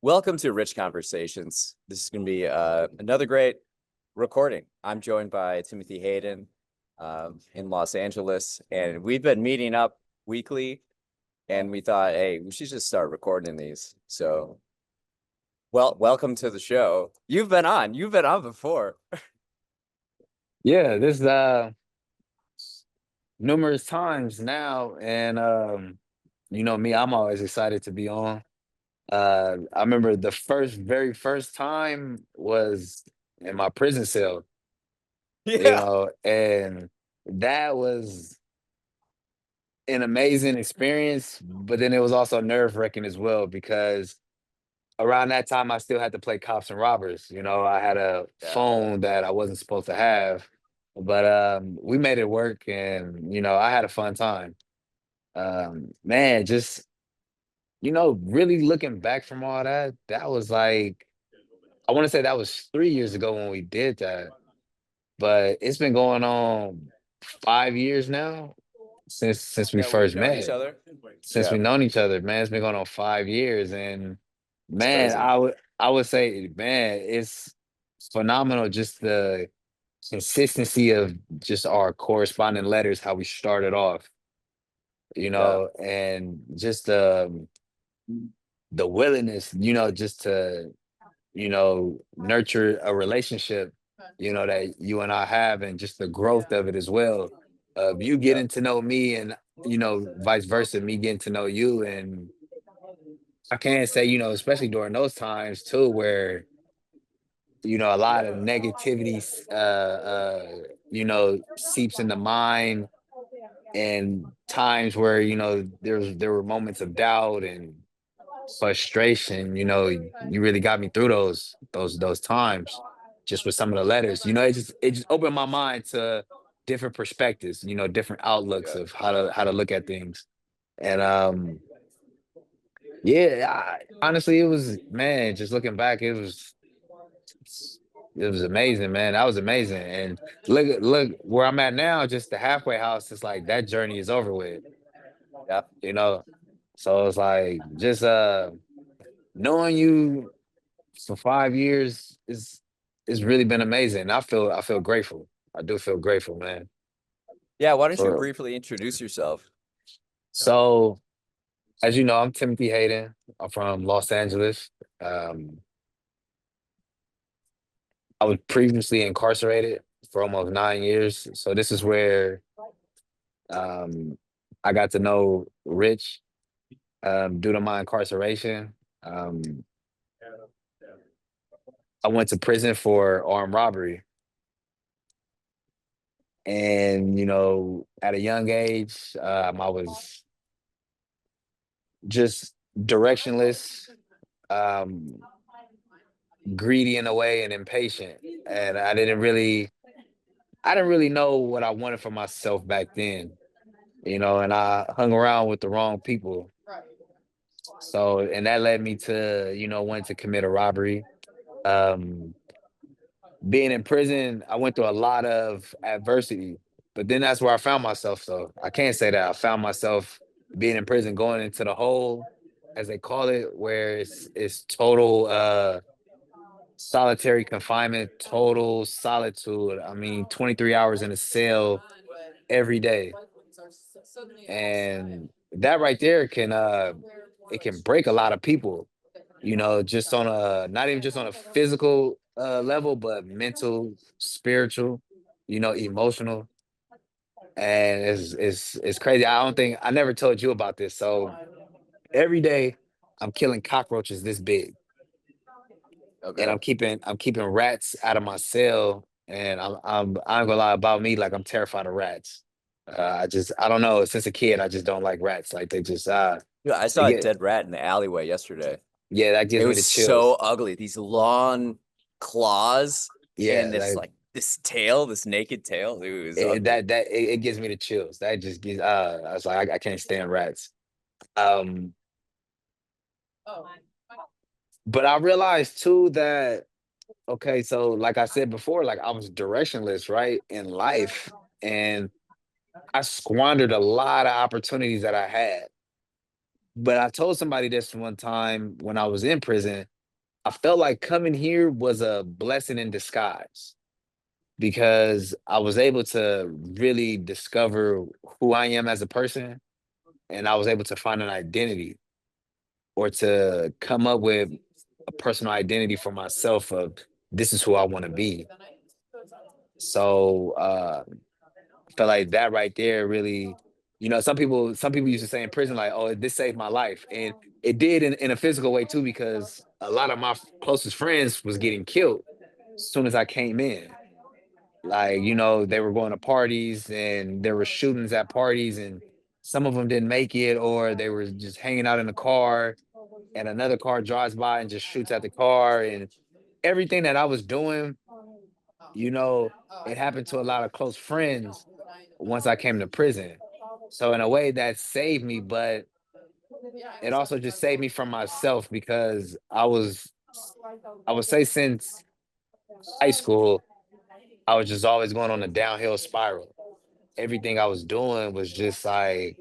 Welcome to Rich Conversations. This is going to be another great recording. I'm joined by Timothy Hayden in Los Angeles, and we've been meeting up weekly, and we thought, hey, we should just start recording these. So, welcome to the show. You've been on before. Yeah, this numerous times now, and you know me, I'm always excited to be on. I remember the very first time was in my prison cell, Yeah. and that was an amazing experience, but then it was also nerve-wracking as well because around that time I still had to play cops and robbers. I had a Yeah. phone that I wasn't supposed to have, but we made it work, and I had a fun time. Man, just really looking back from all that, that was like I want to say that was 3 years ago when we did that, but it's been going on 5 years now since we Yeah, we've first known each met. other. Since Yeah, we've known each other, man, it's been going on 5 years, and it's man, crazy. I would say, man, it's phenomenal just the consistency of just our corresponding letters, how we started off, Yeah, and just the willingness, just to nurture a relationship, that you and I have, and just the growth of it as well. Of you yeah, getting to know me, and vice versa, me getting to know you. And I can say, especially during those times too, where a lot of negativity, seeps in the mind, and times where there were moments of doubt and frustration. You really got me through those times, just with some of the letters. It just opened my mind to different perspectives, different outlooks yeah. of how to look at things. And yeah, honestly, it was, man, just looking back, it was amazing, man. That was amazing. And look where I'm at now, just the halfway house. It's like that journey is over with, Yeah. you know. So it's like just knowing you for 5 years is really been amazing. I feel grateful. I do feel grateful, man. Yeah, why don't you For briefly introduce yourself? so as you know, I'm Timothy Hayden. I'm from Los Angeles. Um, I was previously incarcerated for almost 9 years. So this is where um, I got to know Rich due to my incarceration. Um, I went to prison for armed robbery. And, at a young age, I was just directionless, um, greedy in a way, and impatient. And I didn't really know what I wanted for myself back then, and I hung around with the wrong people. So, and that led me to, wanting to commit a robbery. Um, Being in prison, I went through a lot of adversity, but then that's where I found myself. So I can't say that I found myself being in prison, going into the hole, as they call it, where it's total solitary confinement, total solitude. I mean, 23 hours in a cell every day. And that right there can it can break a lot of people, just on a not even just on a physical level, but mental, spiritual, emotional. And it's crazy. I never told you about this. So every day I'm killing cockroaches this big, and Okay. I'm keeping rats out of my cell. And I ain't gonna lie about me, like I'm terrified of rats. I don't know. Since a kid, I just don't like rats. Like Yeah, I they saw a get dead rat in the alleyway yesterday. yeah, that It gives me was the so chills. ugly. These long claws and Yeah, this like like this tail, this naked tail. It was it, ugly. it gives me the chills. That just gives. I was like, I can't stand rats. Um, but I realized too that, okay, so like I said before, like I was directionless, right, in life, and I squandered a lot of opportunities that I had. But I told somebody this one time when I was in prison. I felt like coming here was a blessing in disguise because I was able to really discover who I am as a person, and I was able to find an identity or to come up with a personal identity for myself of this is who I want to be. So I felt like that right there really, some people used to say in prison, like, oh, this saved my life. And it did in a physical way too, because a lot of my closest friends was getting killed as soon as I came in. Like, they were going to parties and there were shootings at parties, and some of them didn't make it, or they were just hanging out in the car and another car drives by and just shoots at the car. And everything that I was doing, you know, it happened to a lot of close friends once I came to prison. So in a way that saved me, but it also just saved me from myself because I would say since high school, I was just always going on a downhill spiral. Everything I was doing was just like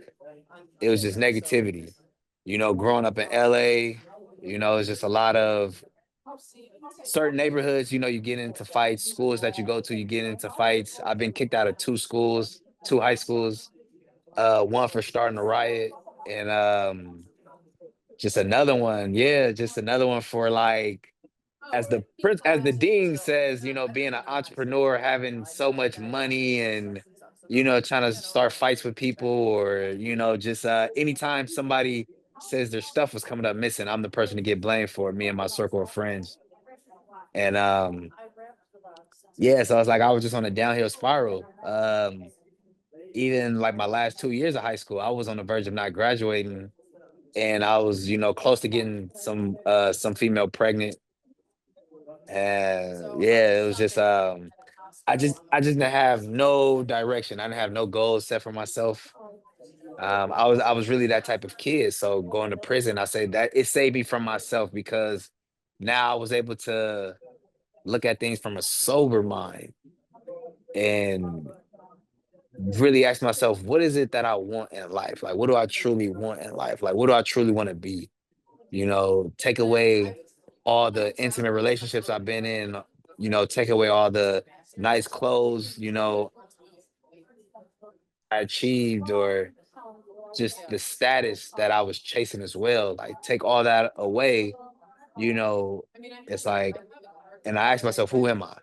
it was just negativity. Growing up in LA, it's just a lot of certain neighborhoods, you get into fights, schools that you go to, you get into fights. I've been kicked out of two schools, two high schools, one for starting a riot, and just another one, yeah, just another one for like as the dean says, being an entrepreneur, having so much money and trying to start fights with people, or just anytime somebody says their stuff was coming up missing, I'm the person to get blamed for it, me and my circle of friends. And yeah, so it's like I was just on a downhill spiral. Even like my last 2 years of high school, I was on the verge of not graduating, and I was, close to getting some female pregnant. And yeah, it was just I just didn't have no direction. I didn't have no goals set for myself. I was really that type of kid. So going to prison, I say that it saved me from myself because now I was able to look at things from a sober mind and really ask myself, what is it that I want in life? Like, what do I truly want in life? Like, what do I truly want to be? Take away all the intimate relationships I've been in, take away all the nice clothes, I achieved, or just the status that I was chasing as well. Like, take all that away, you know, it's like, and I asked myself, who am I?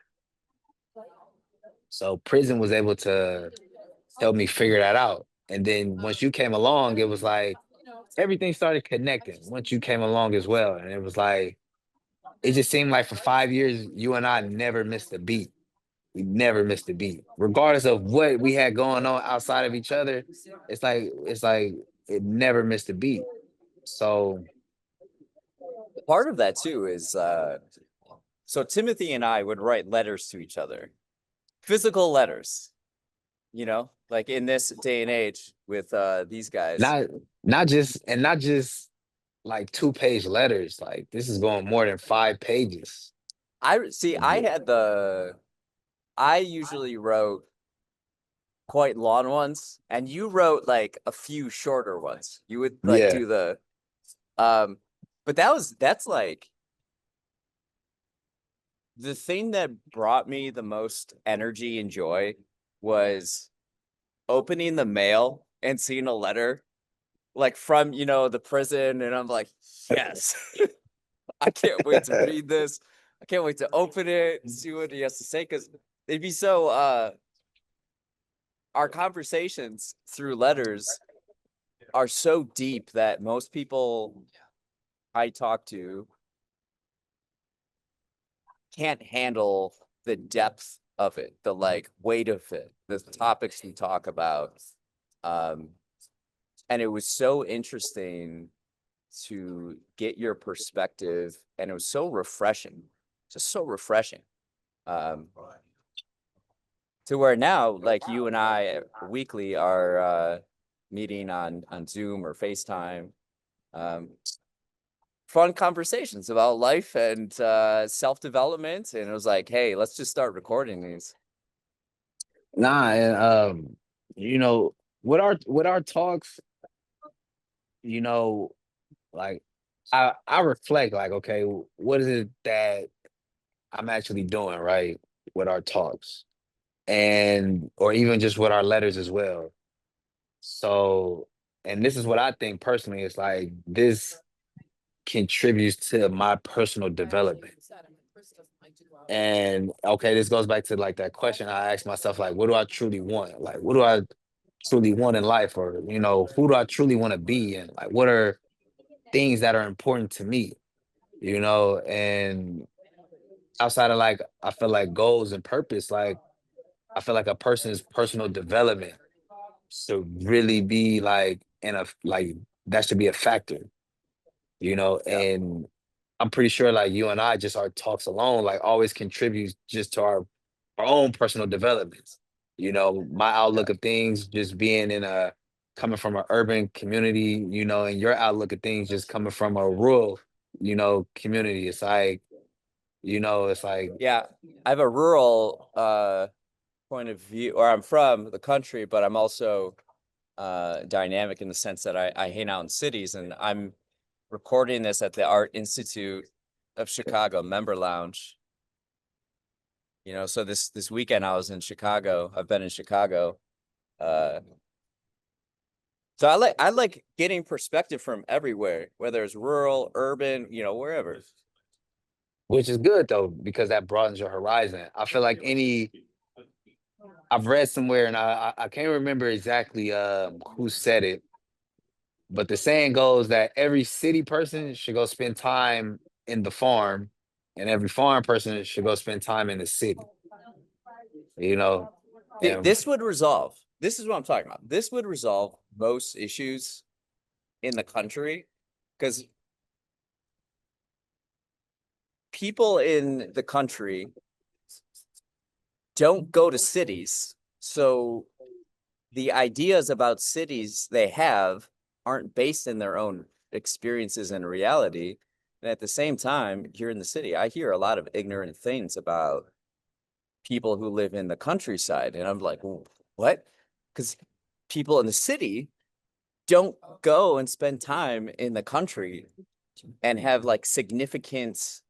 So prison was able to help me figure that out. And then once you came along, it was like everything started connecting once you came along as well. And it was like, it just seemed like for 5 years, you and I never missed a beat. We never missed a beat, regardless of what we had going on outside of each other. It's like it never missed a beat. So Part of that too is so Timothy and I would write letters to each other, physical letters, like in this day and age with these guys. not not just like 2-page letters. Like this is going more than 5 pages. I see I usually wrote quite long ones, and you wrote like a few shorter ones. You would like Yeah. do the um but that's like the thing that brought me the most energy and joy was opening the mail and seeing a letter like from, the prison, and I'm like, yes. I can't wait to read this. I can't wait to open it and see what he has to say, because they'd be so our conversations through letters are so deep that most people I talk to can't handle the depth of it, the like weight of it, the topics we talk about. Um, and it was so interesting to get your perspective, and it was so refreshing, just so refreshing. Um, to where now, like you and I weekly are meeting on Zoom or FaceTime. Um, Fun conversations about life and self-development. And it was like, hey, let's just start recording these. Nah, and you know, with our talks, you know, like I reflect like, okay, what is it that I'm actually doing right with our talks and or even just with our letters as well. So, and this is what I think personally, it's like this contributes to my personal development. And okay, this goes back to like that question I asked myself, like, what do I truly want? Like, what do I truly want in life? Or, who do I truly want to be? And like, what are things that are important to me? And outside of like, I feel like goals and purpose, like, I feel like a person's personal development should really be like like that should be a factor, Yeah. and I'm pretty sure like you and I just our talks alone like always contributes just to our own personal developments. My Yeah. outlook of things just being in a coming from an urban community, and your outlook of things just coming from a rural, community. It's like Yeah. I have a rural point of view, or I'm from the country, but I'm also dynamic in the sense that I hang out in cities, and I'm recording this at the Art Institute of Chicago member lounge. So this weekend I was in Chicago. I've been in Chicago. Uh, so I like getting perspective from everywhere, whether it's rural, urban, wherever. which is good though, because that broadens your horizon. I feel like I've read somewhere and I can't remember exactly who said it, but the saying goes that every city person should go spend time in the farm, and every farm person should go spend time in the city. You know, and This would resolve. This is what I'm talking about. This would resolve most issues in the country because people in the country don't go to cities. So the ideas about cities they have aren't based in their own experiences and reality. And at the same time, here in the city, I hear a lot of ignorant things about people who live in the countryside. And I'm like, "Well, what?" Because people in the city don't go and spend time in the country and have like significant,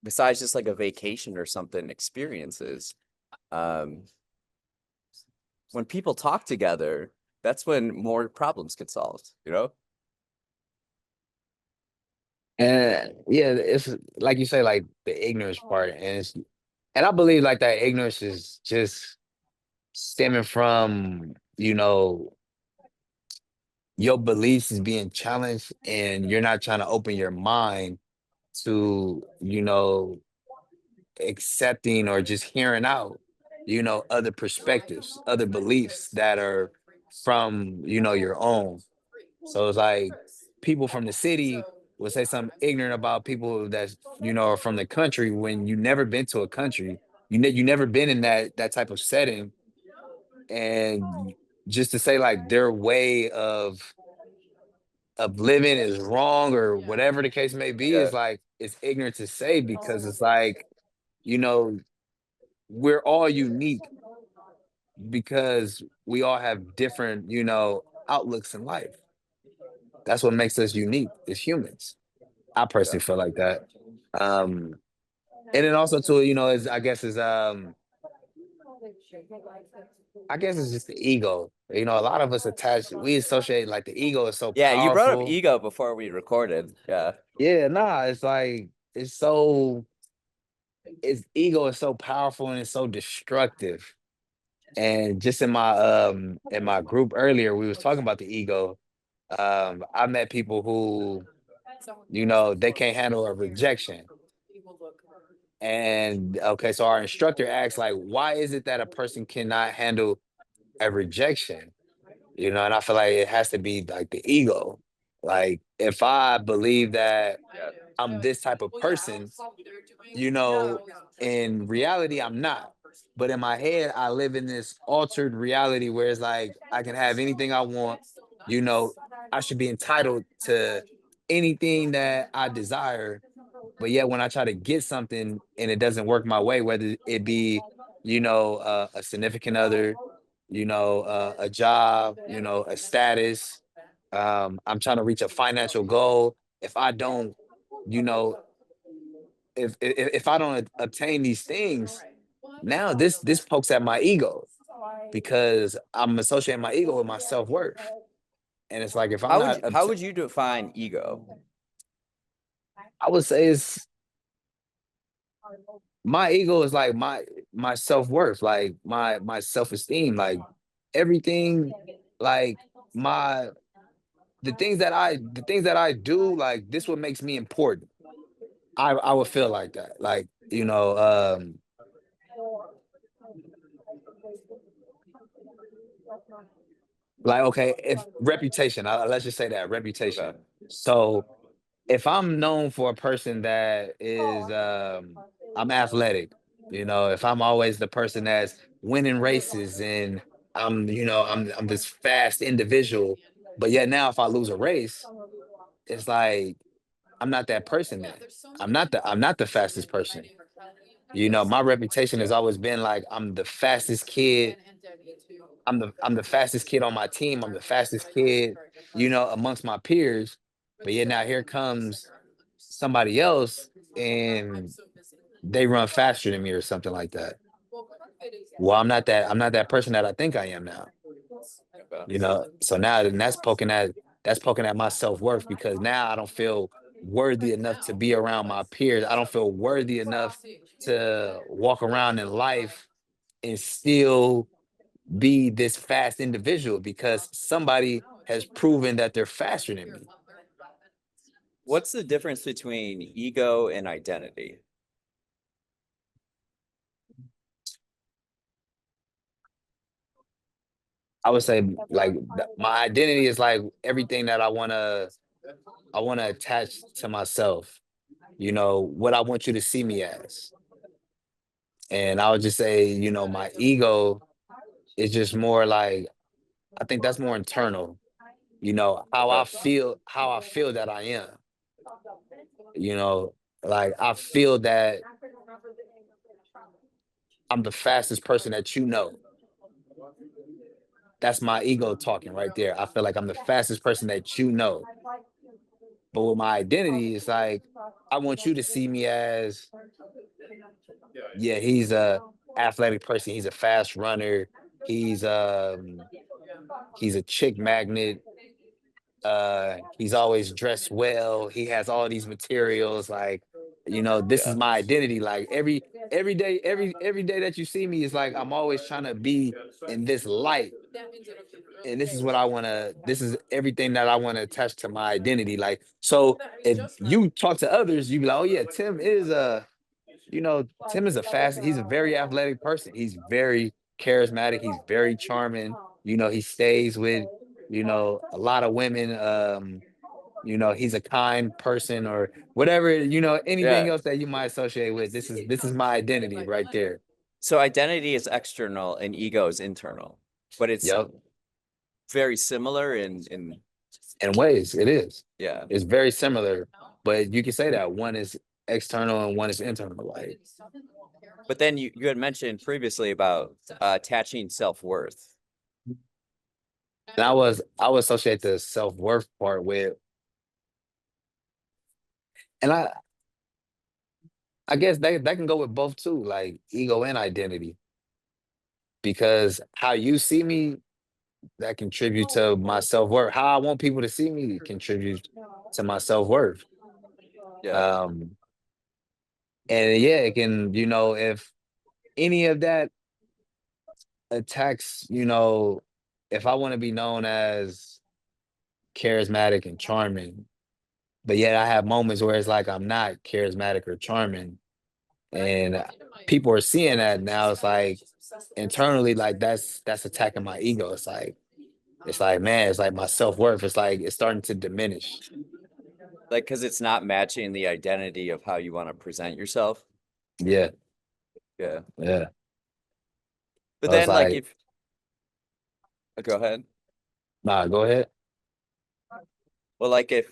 besides just like a vacation or something, experiences. Um, when people talk together, that's when more problems get solved. yeah, it's like you say, like the ignorance part, and I believe like that ignorance is just stemming from your beliefs is being challenged, and you're not trying to open your mind to accepting or just hearing out other perspectives, other beliefs that are from your own. So it's like people from the city will say something ignorant about people that's are from the country when you never been to a country, you never been in that type of setting, and just to say like their way of living is wrong or whatever the case may be Yeah. is like it's ignorant to say, because it's like you know we're all unique because we all have different outlooks in life. That's what makes us unique as humans. I Yeah. personally feel like that. um and then also too, is I guess it's just the ego. A lot of us we associate like the ego is so Yeah, you brought up powerful. ego before we recorded. Yeah. Yeah, nah, it's like it's so its ego is so powerful and it's so destructive. And just in my group earlier, we was talking about the ego. I met people who, they can't handle a rejection. And okay, so our instructor asked, like, why is it that a person cannot handle a rejection? And I feel like it has to be like the ego. Like, if I believe that Yeah. I'm this type of person, you know, in reality, I'm not. But in my head, I live in this altered reality where it's like I can have anything I want. You know, I should be entitled to anything that I desire. But yet, when I try to get something and it doesn't work my way, whether it be, a significant other, a job, a status, I'm trying to reach a financial goal. If I don't you know, if I don't obtain these things, now this pokes at my ego because I'm associating my ego with my self-worth. And it's like if I'm not How would you define ego? I would say it's my ego is like my self-worth, like my self-esteem, like everything, like my the things that I do, like this what makes me important. I would feel like that. Like, like okay, if reputation, let's just say that Okay. reputation. So if I'm known for a person that is I'm athletic, if I'm always the person that's winning races and I'm this fast individual, but yet now if I lose a race, it's like I'm not that person then. I'm not the fastest person. My reputation has always been like I'm the fastest kid. I'm the fastest kid on my team. I'm the fastest kid, amongst my peers. But yet now here comes somebody else and they run faster than me or something like that. Well, I'm not that person that I think I am now. So now then that's poking at my self-worth because now I don't feel worthy enough to be around my peers. I don't feel worthy enough to walk around in life and still be this fast individual because somebody has proven that they're faster than me. What's the difference between ego and identity? I would say like my identity is like everything that I want to attach to myself. What I want you to see me as. And I would just say, my ego is just more like I think that's more internal. How I feel that I am. You know, like I feel that I'm the fastest person that you know. That's my ego talking right there. I feel like I'm the fastest person that you know. But with my identity, it's like I want you to see me as, yeah, he's a athletic person. He's a fast runner. He's um he's a chick magnet. He's always dressed well. He has all these materials. Like, this is Yeah. my identity. Like every day that you see me is like I'm always trying to be in this light. And this is what I want to, this is everything that I want to attach to my identity. Like, so if you talk to others, you be like, oh yeah, Tim is he's a very athletic person. He's very charismatic. He's very charming. He stays with, a lot of women. He's a kind person or whatever, anything Yeah. else that you might associate with. This is my identity right there. So identity is external and ego is internal, but it's Yep. very similar in In ways, it is. yeah. It's very similar, but you can say that one is external and one is internal. Like, But then you had mentioned previously about attaching self-worth. and I would associate the self-worth part with, and I guess that can go with both too, like ego and identity, because how you see me that contributes to my self-worth. How I want people to see me contributes to my self-worth. Yeah. Um, and yeah, it can, if any of that attacks, if I want to be known as charismatic and charming, but yet I have moments where it's like I'm not charismatic or charming, and people are seeing that now. It's like internally, like that's attacking my ego. It's like man, it's like my self worth. It's like it's starting to diminish. Like, because it's not matching the identity of how you want to present yourself. Yeah, Yeah. yeah. But So it's then like like, if go ahead. nah, go ahead. Well, like if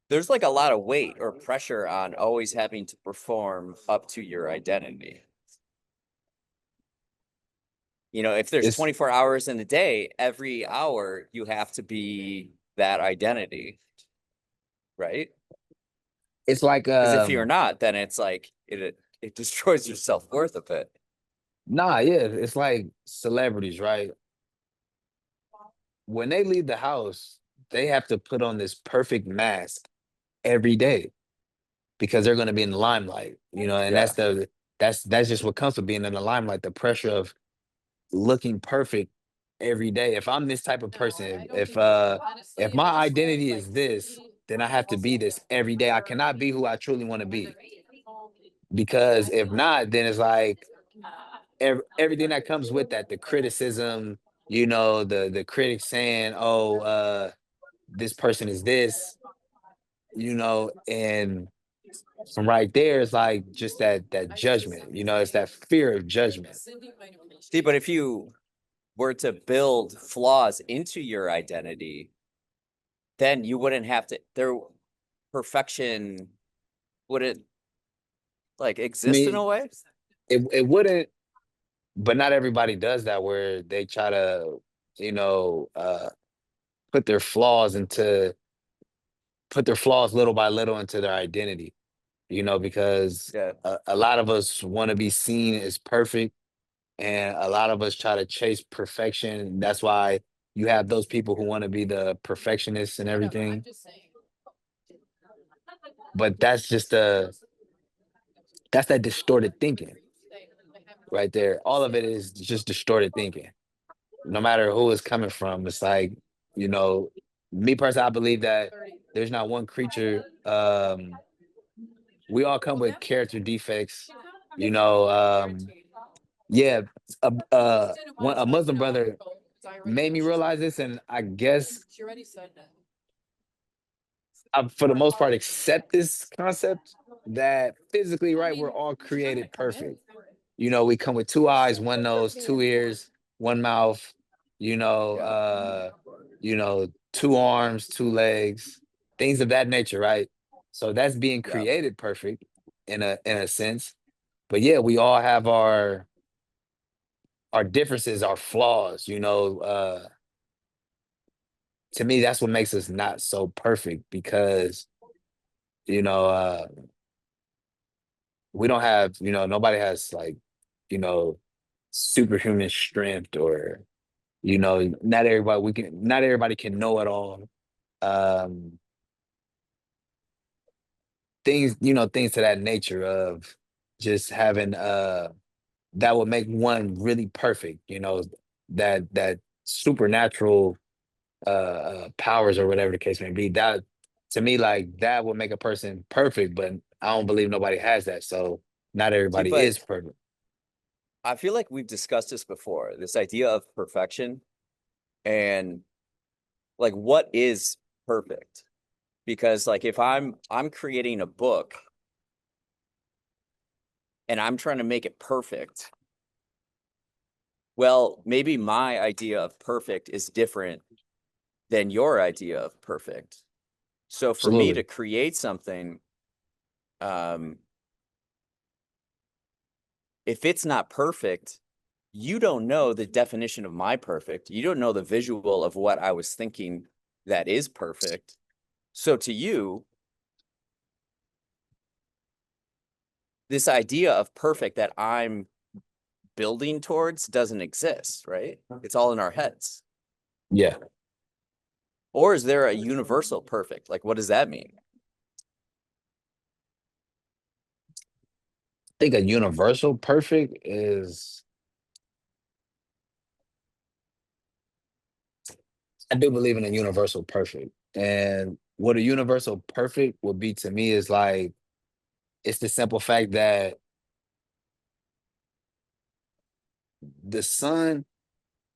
there's like a lot of weight or pressure on always having to perform up to your identity. If there's It's 24 hours in a day, every hour you have to be that identity, right? It's like Because if you're not, then it's like it destroys your self-worth a bit. nah, yeah, it's like celebrities, right? When they leave the house, they have to put on this perfect mask every day because they're going to be in the limelight, and Yeah. that's just what comes with being in the limelight, the pressure of looking perfect every day. If I'm this type of person, if my identity is this, then I have to be this every day. I cannot be who I truly want to be, because if not, then it's like everything that comes with that, the criticism, the critics saying, oh, this person is this, and from right there, it's like just that judgment, it's that fear of judgment. See, but if you were to build flaws into your identity, then you wouldn't have to their perfection wouldn't like I exist in mean, a way. it wouldn't, but not everybody does that, where they try to, you know, uh, put their flaws into put their flaws little by little into their identity, because Yeah. a lot of us want to be seen as perfect, and a lot of us try to chase perfection. That's why you have those people who want to be the perfectionists and everything. But that's that distorted thinking right there. All of it is just distorted thinking. No matter who it's coming from, it's like, you know, me personally, I believe that there's not one creature. We all come with character defects. You know, yeah. A Muslim brother made me realize this, and I guess I, for the most part, accept this concept that physically, right, we're all created perfect. We come with two eyes, one nose, two ears, one mouth, you know, Yeah. uh, two arms, two legs, things of that nature, right? So that's being Yeah. created perfect in a sense. But yeah, we all have our differences, our flaws, to me, that's what makes us not so perfect, because, you know, uh we don't have, nobody has, like, you know, superhuman strength, or, not everybody can know it all. Um, things to that nature of just having that would make one really perfect, that supernatural powers, or whatever the case may be. That, to me, like, that would make a person perfect, but I don't believe nobody has that. So not See, everybody but is perfect. I feel like we've discussed this before, this idea of perfection and like what is perfect? Because like if I'm creating a book and I'm trying to make it perfect, well, maybe my idea of perfect is different than your idea of perfect. So for me to Absolutely. create something, um, if it's not perfect, you don't know the definition of my perfect. You don't know the visual of what I was thinking that is perfect. So to you, this idea of perfect that I'm building towards doesn't exist, right? It's all in our heads. Yeah. Or is there a universal perfect? Like, what does that mean? I think a universal perfect is, I do believe in a universal perfect. And what a universal perfect would be to me is like, it's the simple fact that the sun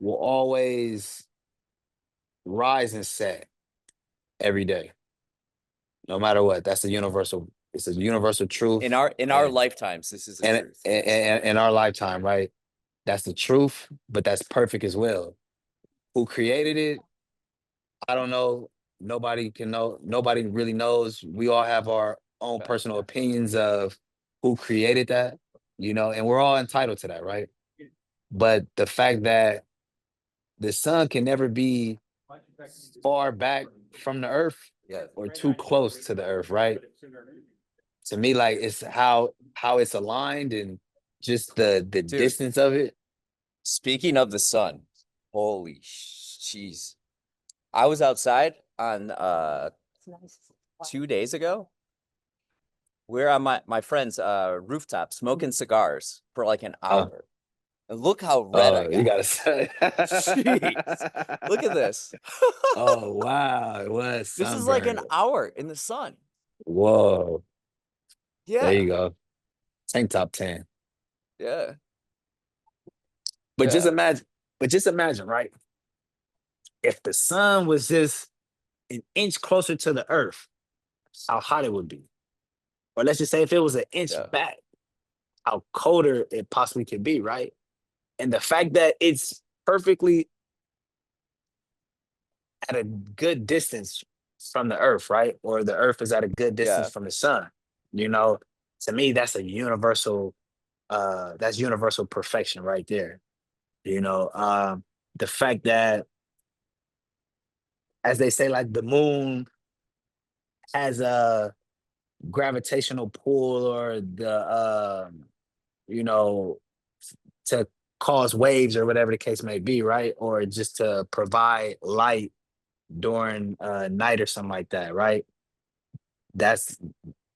will always rise and set every day, no matter what. It's a universal In truth. our And lifetimes, this is the and truth. in our lifetime, right? That's the truth, but that's perfect as well. Who created it? I don't know. Nobody can know. Nobody really knows. We all have our own Okay. personal opinions of who created that, and we're all entitled to that, right? But the fact that the sun can never be far back from the earth Yeah. or too close to the earth, right? To me, like it's how it's aligned and just the Dude, distance of it. speaking of the sun, holy jeez. I was outside on 2 days ago. We're on my friend's rooftop smoking cigars for like an Uh, hour. And look how red I oh, you got. gotta say. Jeez. Look at this. Oh wow, it was This is like an sunburn. hour in the sun. Whoa, there Yeah. you go. Tank top 10. Yeah. But just Yeah. imagine, right? If the sun was just an inch closer to the earth, how hot it would be. Or let's just say if it was an inch Yeah. back, how colder it possibly could be, right? And the fact that it's perfectly at a good distance from the earth, right? Or the earth is at a good distance Yeah. from the sun. You know, to me, that's universal perfection right there. You know, the fact that, as they say, like the moon has a gravitational pull or you know, to cause waves or whatever the case may be, right? Or just to provide light during night or something like that, right? That's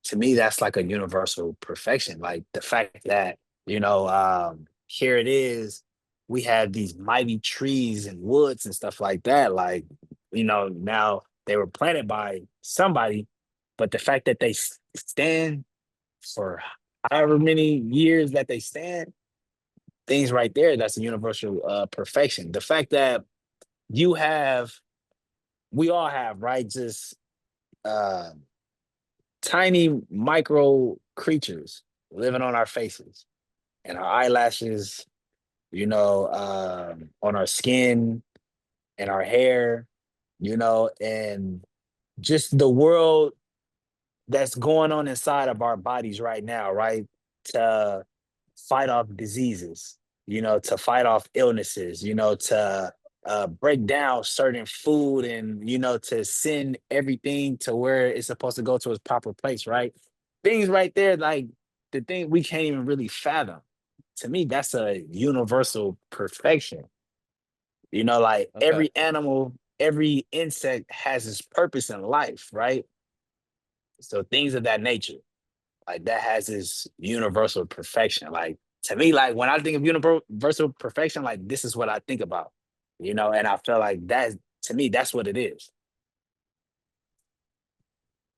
to me, that's like a universal perfection. Like the fact that, here it is, we have these mighty trees and woods and stuff like that. Like, now they were planted by somebody, but the fact that they stand for however many years that they stand, things right there, that's a universal perfection. The fact that you have, we all have, right? Just uh tiny micro creatures living on our faces and our eyelashes, on our skin and our hair, and just the world that's going on inside of our bodies right now, right? To fight off diseases, to fight off illnesses, to break down certain food and, to send everything to where it's supposed to go to its proper place, right? Things right there, like the thing we can't even really fathom. To me, that's a universal perfection. Like Okay. every animal, every insect has its purpose in life, right? So things of that nature. Like that has this universal perfection. Like to me, like when I think of universal perfection, like this is what I think about, and I feel like that to me, that's what it is.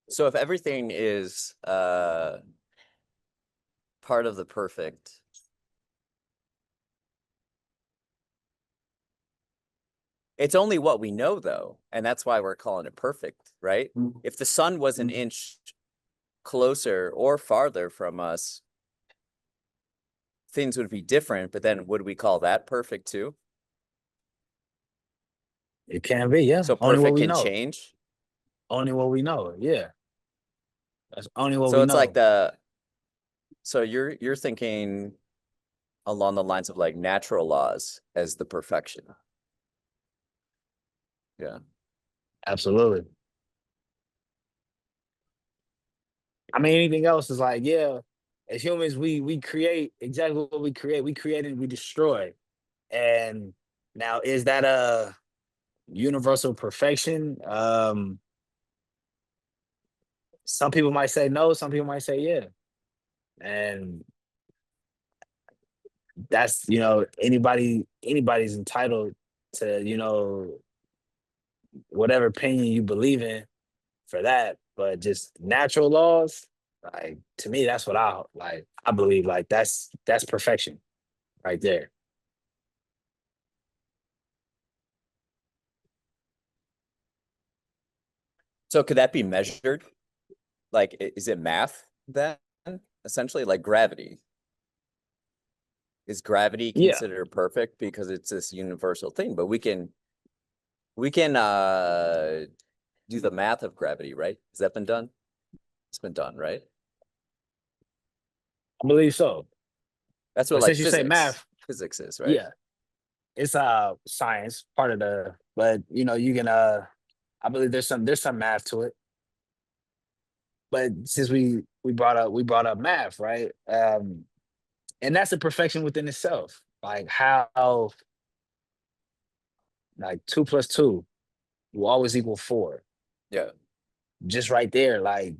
So if everything is part of the perfect, it's only what we know though, and that's why we're calling it perfect, right? If the sun was an inch closer or farther from us, things would be different, but then would we call that perfect too? It can be, yeah. So Only what perfect we can know. change. Only what we know. Yeah. That's only what So we it's like know. so you're thinking along the lines of like natural laws as the perfection. Yeah. Absolutely. I mean, anything else is like, yeah, as humans, we create exactly what we create. We create and we destroy. And now is that a universal perfection? Some people might say no, some people might say yeah. And that's, anybody's entitled to, whatever opinion you believe in for that. But just natural laws, like to me, that's what I believe like that's perfection right there. So could that be measured? Like, is it math then? Essentially, like gravity. Is gravity Yeah, considered perfect because it's this universal thing? But we can do the math of gravity, right? Has that been done? It's been done, right? I believe so. That's what But like since you say physics. math, Physics is, right? yeah, it's science part of the, but you can I believe there's some math to it. But since we brought up math, right? And that's a perfection within itself. Like how like 2 plus 2 will always equal 4. Yeah. Just right there, like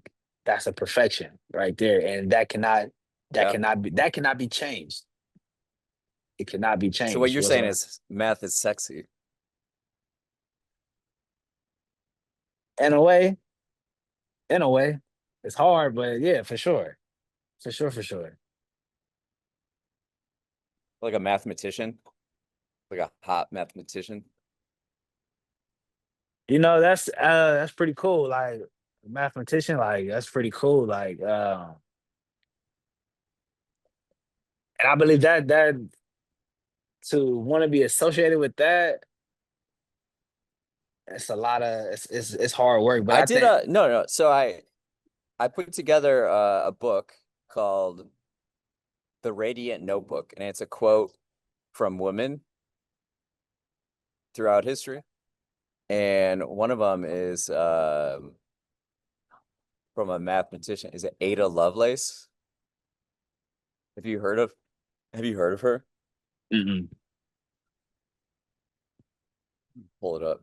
that's a perfection right there. And that Yeah. cannot be changed. It cannot be So what changed you're saying whatsoever. is math is sexy. In a way, in a way. It's hard, but yeah, for sure. For sure, for sure. Like a mathematician, like a hot mathematician. That's pretty cool. Like mathematician, like that's pretty cool. Like and I believe that to want to be associated with that, it's a lot of it's hard work. But I I did think a no. So I put together a book called The Radiant Notebook, and it's a quote from women throughout history. And one of them is from a mathematician. Is it Ada Lovelace? Have you heard of have you heard of her? mm-mm. Pull it up.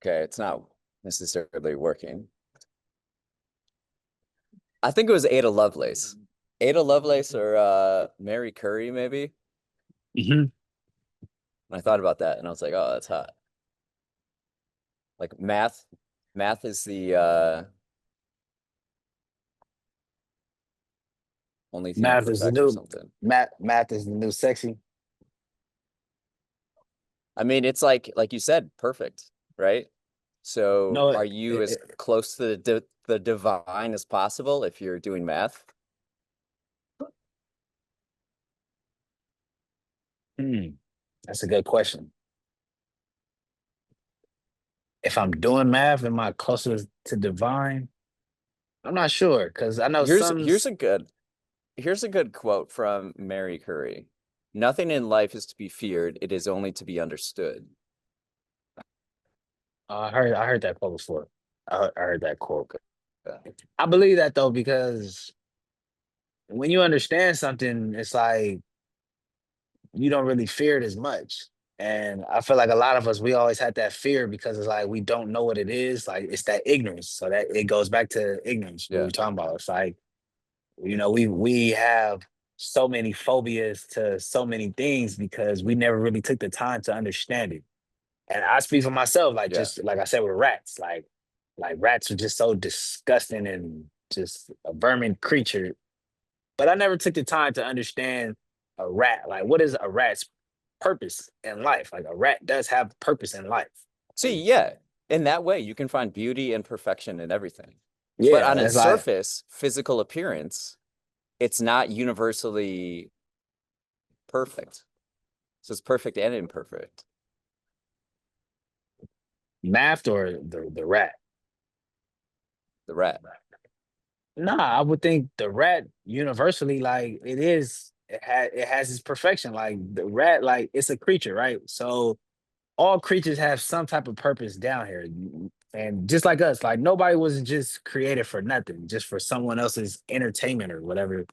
Okay, it's not necessarily working. I think it was Ada Lovelace. Ada Lovelace or Mary Curry, maybe. Mhm. And I thought about that and I was like, oh, that's hot. Like math is the only thing Math is the perfect or new something. math is the new sexy. I mean, it's like you said, perfect, right? So No, are you as close to the divine as possible if you're doing math? hmm, that's a good question. If I'm doing math, am I closer to divine? I'm not sure because I know Here's some. here's a good here's a good quote from Mary Curry. Nothing in life is to be feared, it is only to be understood. I heard that quote before. I heard that quote. Yeah. I believe that though because when you understand something, it's like you don't really fear it as much. And I feel like a lot of us, we always had that fear because it's like we don't know what it is. Like it's that ignorance. So that it goes back to ignorance. What Yeah. we're talking about. It's like we have so many phobias to so many things because we never really took the time to understand it. And I speak for myself, like Yeah. just like I said with rats, like rats are just so disgusting and just a vermin creature. But I never took the time to understand a rat. Like, what is a rat's purpose in life? Like, a rat does have purpose in life. See, Like, yeah, in that way, you can find beauty and perfection in everything. But yeah, on its it's like, surface, physical appearance, it's not universally perfect. So it's perfect and imperfect. math or the rat. The rat. Nah, I would think the rat universally, like it has its perfection. Like the rat, like it's a creature, right? So all creatures have some type of purpose down here. And just like us, like nobody was just created for nothing, just for someone else's entertainment or whatever.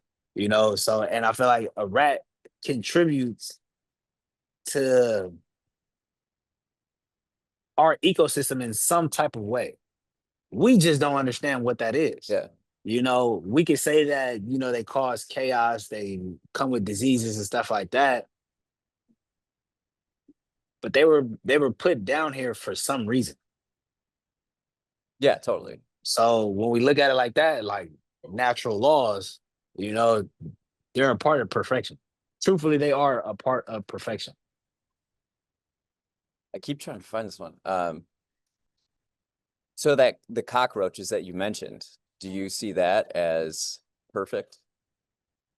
So, and I feel like a rat contributes to our ecosystem in some type of way. We just don't understand what that is. Yeah. We could say that, they cause chaos, they come with diseases and stuff like that, but they were put down here for some reason. Yeah, totally. So when we look at it like that, like natural laws, you know, they're a part of perfection. Truthfully, they are a part of perfection. I keep trying to find this one. So that the cockroaches that you mentioned, do you see that as perfect?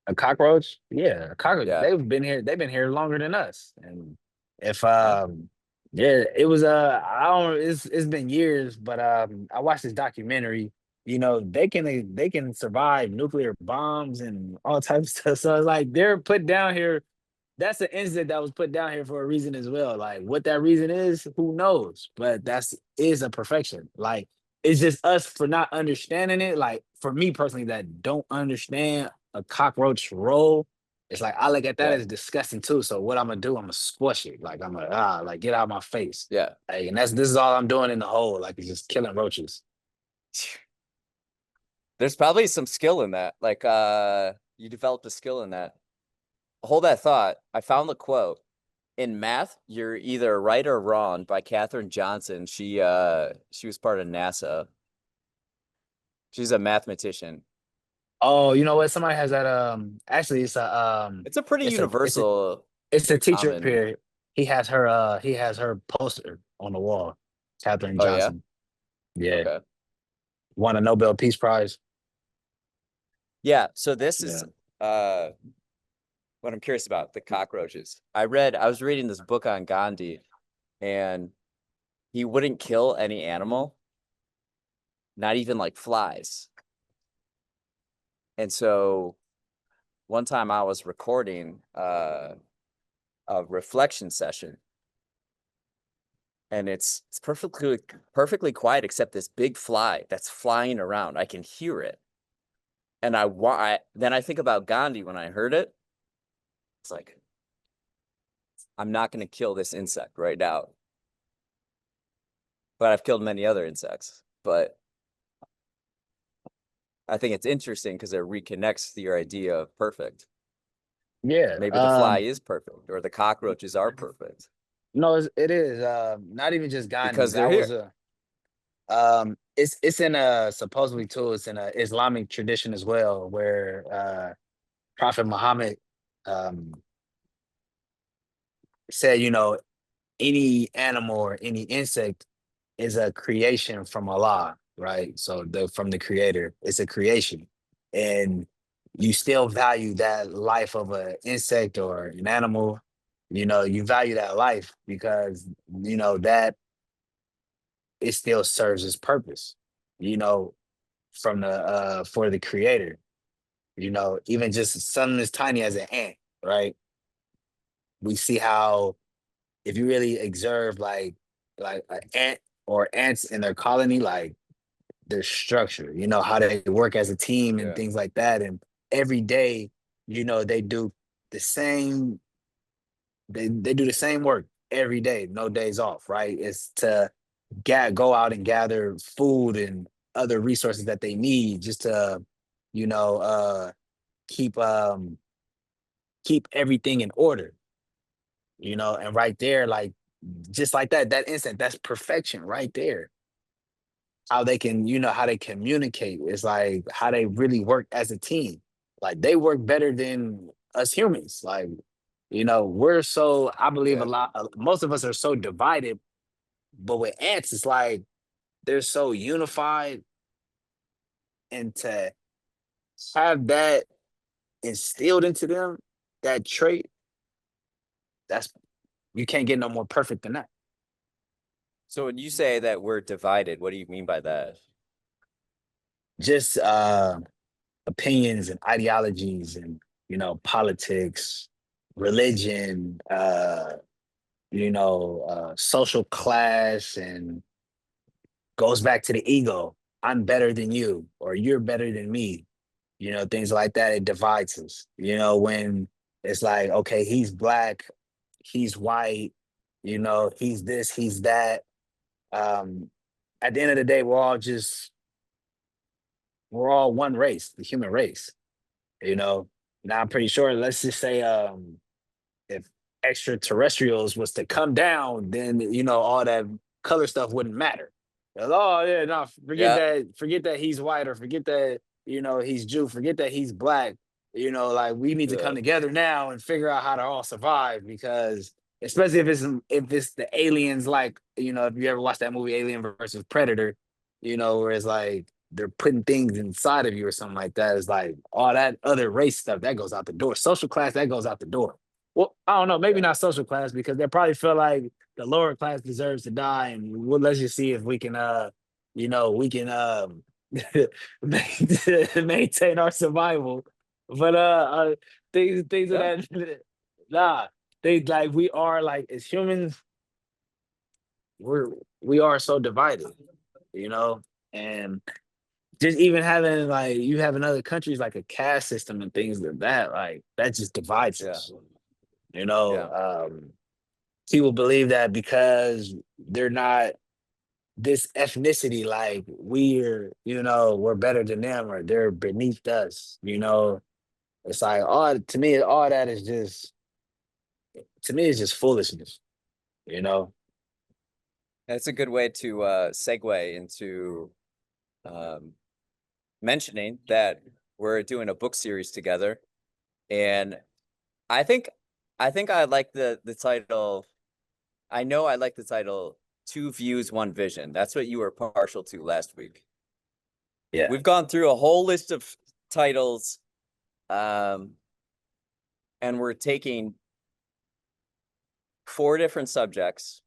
A cockroach? Yeah, a cockroach. Yeah. They've been here longer than us. And if Huh? yeah, it was I don't it's been years, but I watched this documentary. You know, they can survive nuclear bombs and all types of stuff. So it's like they're put down here. That's an incident that was put down here for a reason as well. Like what that reason is, who knows? But that's is a perfection. Like it's just us for not understanding it. Like for me personally, that don't understand a cockroach roll. It's like I look at that Yeah. as disgusting too. So what I'm gonna do? I'm gonna squash it. Like I'm gonna like get out of my face. Yeah. Like, and this is all I'm doing in the hole. Like it's just killing roaches. There's probably some skill in that. Like, you developed a skill in that. Hold that thought. I found the quote. In math, you're either right or wrong by Katherine Johnson. She was part of NASA. She's a mathematician. Oh, you know what? Somebody has that. Actually, It's a pretty it's a it's a universal, it's a teacher common. period. He has her poster on the wall. Katherine Oh yeah? Johnson. Yeah. Okay. Won a Nobel Peace Prize. Yeah, so this is Yeah. uh what I'm curious about, the cockroaches. I was reading this book on Gandhi, and he wouldn't kill any animal, not even like flies. And so one time I was recording a reflection session, and it's perfectly quiet except this big fly that's flying around. I can hear it. And then I think about Gandhi when I heard it. It's like, I'm not going to kill this insect right now. But I've killed many other insects. But I think it's interesting because it reconnects to your idea of perfect. Yeah. Maybe the fly is perfect, or the cockroaches are perfect No, it is. Not even just Gandhi. because they're That was here. a it's in a supposedly too. It's in a Islamic tradition as well, where Prophet Muhammad um said, you know, any animal or any insect is a creation from Allah, right? So the from the creator, it's a creation. And you still value that life of an insect or an animal, you know, you value that life because you know that it still serves its purpose, you know, from the for the creator, you know, even just something as tiny as an ant, right? We see how if you really observe like an ant or ants in their colony, like their structure, you know, how they work as a team and Yeah. things like that. And every day, you know, they do the same, they do the same work every day, no days off, right? It's to go out and gather food and other resources that they need just to, you know, keep keep everything in order, you know, and right there, like just like that, that instant, that's perfection right there. How they can, you know, how they communicate. It's like how they really work as a team. Like they work better than us humans. Like, you know, we're so, I believe a Yeah. lot, most of us are so divided, but with ants, it's like they're so unified and to have that instilled into them, that trait, that's, you can't get no more perfect than that. So when you say that we're divided, what do you mean by that? Just opinions and ideologies and, you know, politics, religion, you know, social class, and goes back to the ego. I'm better than you, or you're better than me. You know, things like that. It divides us. You know, when it's like, okay, he's black, he's white, you know, he's this, he's that. Um, at the end of the day, we're all one race, the human race. You know, now I'm pretty sure. Let's just say, if extraterrestrials was to come down, then you know all that color stuff wouldn't matter. Oh yeah, no, Yeah. forget that he's white, or forget that you know he's Jew, forget that he's black. You know, like we need to Yeah. come together now and figure out how to all survive because especially if it's the aliens, like you know, if you ever watched that movie Alien versus Predator, you know, where it's like they're putting things inside of you or something like that. It's like all that other race stuff that goes out the door. Social class that goes out the door. Well, I don't know, maybe Yeah. not social class because they probably feel like the lower class deserves to die, and let's just see if we can, we can maintain our survival. But things of Yeah. that, nah, they like we are like as humans, we're we are so divided, you know, and just even having like you have in other countries like a caste system and things like that, like that just divides Yeah. us. You know, Yeah. people believe that because they're not this ethnicity, like we're better than them or they're beneath us. It's like all to me, all that is just to me, it's just foolishness. You know, That's a good way to segue into um, mentioning that we're doing a book series together, and I think I like the title. I know I like the title Two Views, One Vision. That's what you were partial to last week. yeah, We've gone through a whole list of titles, um, and we're taking four different subjects: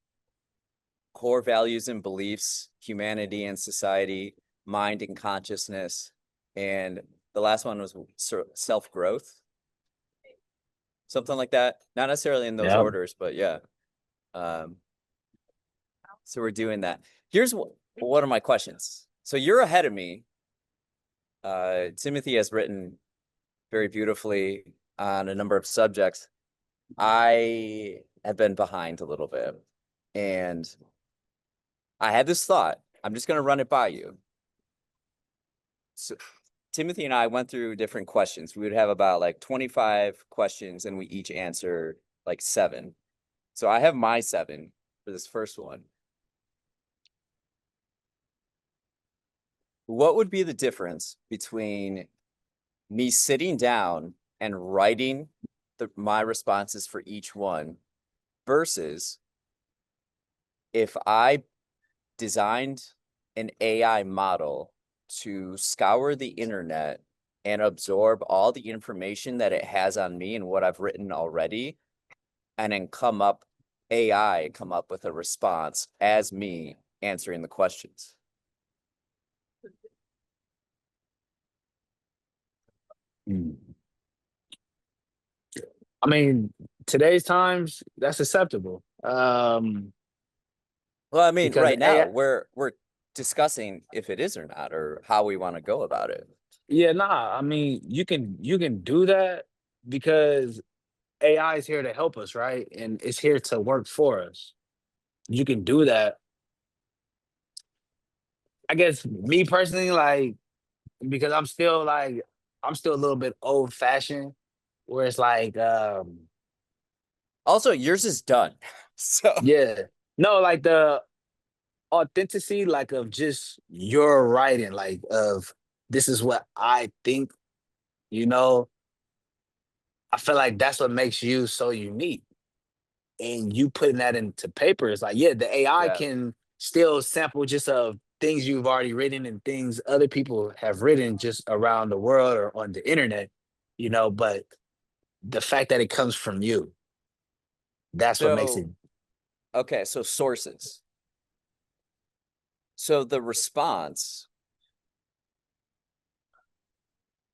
core values and beliefs, humanity and society, mind and consciousness, and the last one was self growth, something like that. Not necessarily in those yeah. orders, but yeah. Um, so we're doing that. Here's one of my questions. So you're ahead of me. Timothy has written very beautifully on a number of subjects. I have been behind a little bit, and I had this thought. I'm just going to run it by you. So Timothy and I went through different questions. We would have about like 25 questions, and we each answer like 7. So I have my 7 for this first one. What would be the difference between me sitting down and writing my responses for each one versus if I designed an AI model to scour the internet and absorb all the information that it has on me and what I've written already, and then AI come up with a response as me answering the questions? Mm. I mean, today's times that's acceptable. Well, I mean, Because right now AI, we're discussing if it is or not, or how we want to go about it. yeah, nah. I mean, you can do that because AI is here to help us, right? And it's here to work for us. You can do that. I guess me personally, like, because I'm still a little bit old fashioned, where it's like, Also, yours is done. So yeah, no, like the authenticity, like of just your writing, like of this is what I think, you know, I feel like that's what makes you so unique. And you putting that into paper is like, yeah, the AI yeah. can still sample just of things you've already written and things other people have written just around the world or on the internet, but the fact that it comes from you, that's what makes it. So okay, so sources. So the response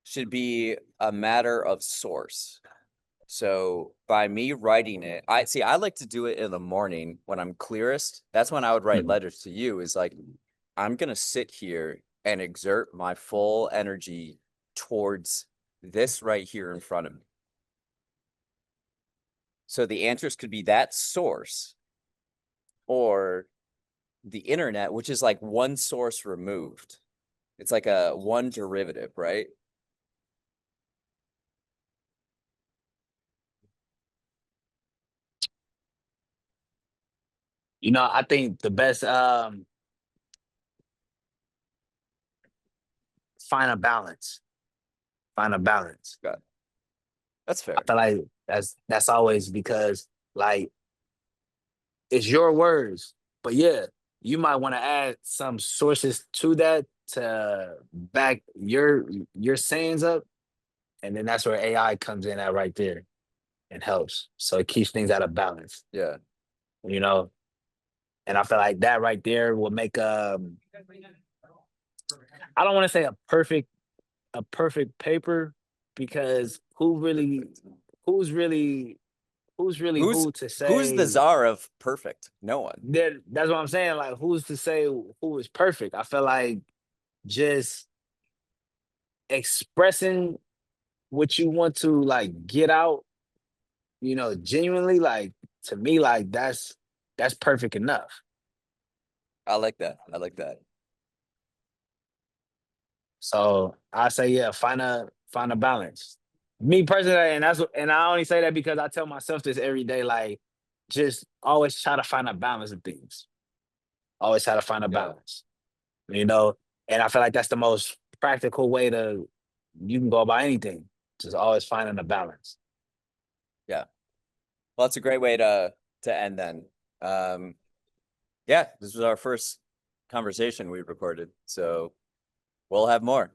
should be a matter of source. So by me writing it, I like to do it in the morning when I'm clearest. That's when I would write Mhm. letters to you, is like, I'm gonna sit here and exert my full energy towards this right here in front of me. So the answers could be that source or the internet, which is like one source removed. It's like a one derivative, right? I think the best find a balance. Find a balance. God, that's I fair. feel like that's always because like it's your words, but yeah, you might want to add some sources to that to back your sayings up, and then that's where AI comes in at right there and helps. So it keeps things out of balance, Yeah. you know. And I feel like that right there will make I don't want to say a perfect paper, because who's really Who's who to who's the say czar of perfect? No one. that. That's what I'm saying. Like, who's to say who is perfect? I feel like just expressing what you want to like get out, genuinely, like, to me, like, that's perfect enough. I like that. I like that. So I say, yeah, find a balance. Me personally, and I only say that because I tell myself this every day, like, just always try to find a balance of things. Always try to find a Yeah. balance, you know. And I feel like that's the most practical way to you can go about anything. Just always finding a balance. Yeah. Well, that's a great way to end then. Um, yeah, this was our first conversation we recorded, so we'll have more.